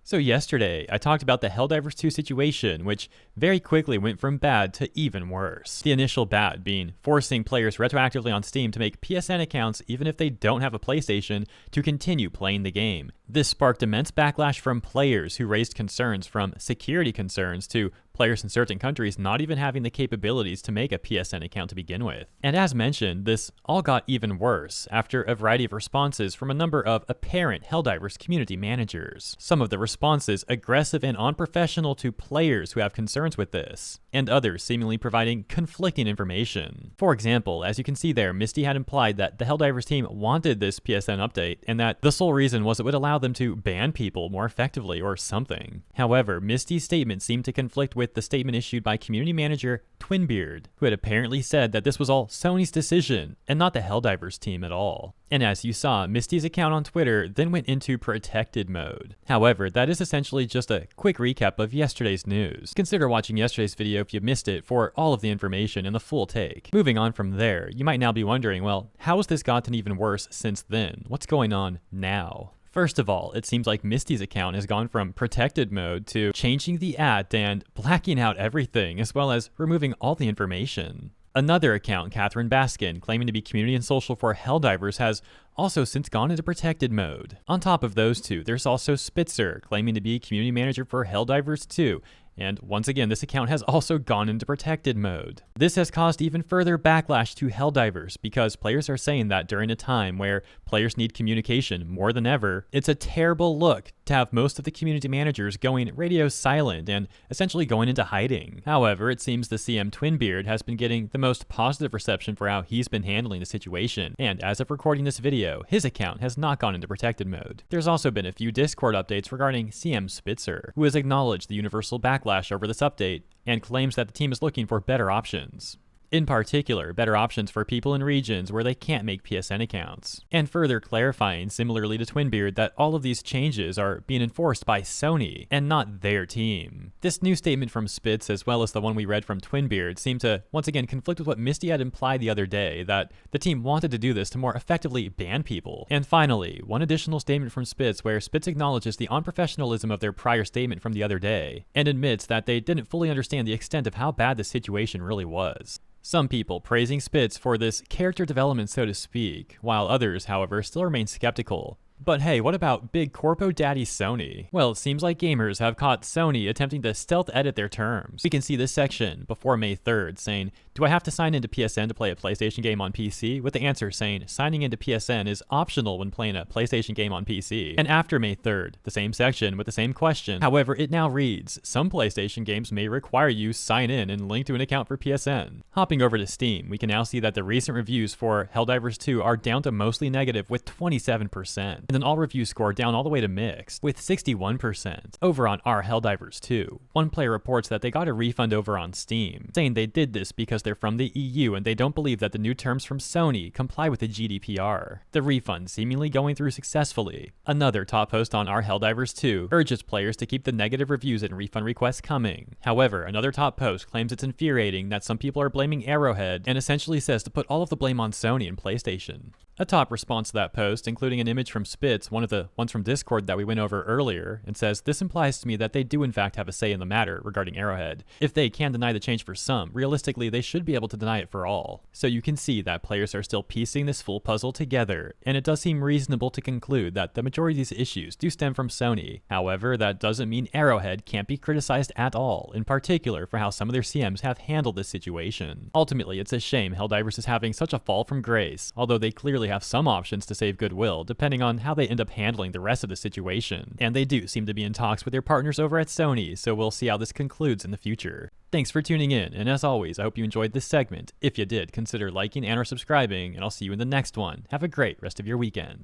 So yesterday, I talked about the Helldivers 2 situation, which very quickly went from bad to even worse. The initial bad being forcing players retroactively on Steam to make PSN accounts even if they don't have a PlayStation to continue playing the game. This sparked immense backlash from players who raised concerns from security concerns to players in certain countries not even having the capabilities to make a PSN account to begin with. And as mentioned, this all got even worse after a variety of responses from a number of apparent Helldivers community managers. Some of the responses aggressive and unprofessional to players who have concerns with this, and others seemingly providing conflicting information. For example, as you can see there, Misty had implied that the Helldivers team wanted this PSN update and that the sole reason was it would allow them to ban people more effectively or something. However, Misty's statement seemed to conflict with the statement issued by community manager Twinbeard, who had apparently said that this was all Sony's decision and not the Helldivers team at all. And as you saw, Misty's account on Twitter then went into protected mode. However, that is essentially just a quick recap of yesterday's news. Consider watching yesterday's video if you missed it for all of the information and the full take. Moving on from there, you might now be wondering, well, how has this gotten even worse since then? What's going on now? First of all, it seems like Misty's account has gone from protected mode to changing the at and blacking out everything, as well as removing all the information. Another account, Catherine Baskin, claiming to be community and social for Helldivers, has also since gone into protected mode. On top of those two, there's also Spitzer, claiming to be community manager for Helldivers 2. And once again, this account has also gone into protected mode. This has caused even further backlash to Helldivers because players are saying that during a time where players need communication more than ever, it's a terrible look to have most of the community managers going radio silent and essentially going into hiding. However, it seems the CM Twinbeard has been getting the most positive reception for how he's been handling the situation, and as of recording this video, his account has not gone into protected mode. There's also been a few Discord updates regarding CM Spitzer, who has acknowledged the universal backlash over this update and claims that the team is looking for better options. In particular, better options for people in regions where they can't make PSN accounts. And further clarifying, similarly to Twinbeard, that all of these changes are being enforced by Sony and not their team. This new statement from Spitz, as well as the one we read from Twinbeard, seem to once again conflict with what Misty had implied the other day, that the team wanted to do this to more effectively ban people. And finally, one additional statement from Spitz where Spitz acknowledges the unprofessionalism of their prior statement from the other day, and admits that they didn't fully understand the extent of how bad the situation really was. Some people praising Spitz for this character development, so to speak, while others, however, still remain skeptical. But hey, what about big corpo daddy Sony? Well, it seems like gamers have caught Sony attempting to stealth edit their terms. We can see this section before May 3rd saying, do I have to sign into PSN to play a PlayStation game on PC? With the answer saying, signing into PSN is optional when playing a PlayStation game on PC. And after May 3rd, the same section with the same question. However, it now reads, some PlayStation games may require you sign in and link to an account for PSN. Hopping over to Steam, we can now see that the recent reviews for Helldivers 2 are down to mostly negative with 27%. And then all reviews score down all the way to mixed with 61%. Over on our Helldivers 2, one player reports that they got a refund over on Steam, saying they did this because they're from the EU and they don't believe that the new terms from Sony comply with the GDPR. The refund seemingly going through successfully. Another top post on our Helldivers 2 urges players to keep the negative reviews and refund requests coming. However, another top post claims it's infuriating that some people are blaming Arrowhead and essentially says to put all of the blame on Sony and PlayStation. A top response to that post, including an image from Spitz, one of the ones from Discord that we went over earlier, and says, this implies to me that they do in fact have a say in the matter regarding Arrowhead. If they can deny the change for some, realistically they should be able to deny it for all. So you can see that players are still piecing this full puzzle together, and it does seem reasonable to conclude that the majority of these issues do stem from Sony. However, that doesn't mean Arrowhead can't be criticized at all, in particular for how some of their CMs have handled this situation. Ultimately, it's a shame Helldivers is having such a fall from grace, although they clearly have some options to save goodwill, depending on how they end up handling the rest of the situation. And they do seem to be in talks with their partners over at Sony, so we'll see how this concludes in the future. Thanks for tuning in, and as always, I hope you enjoyed this segment. If you did, consider liking and or subscribing, and I'll see you in the next one. Have a great rest of your weekend.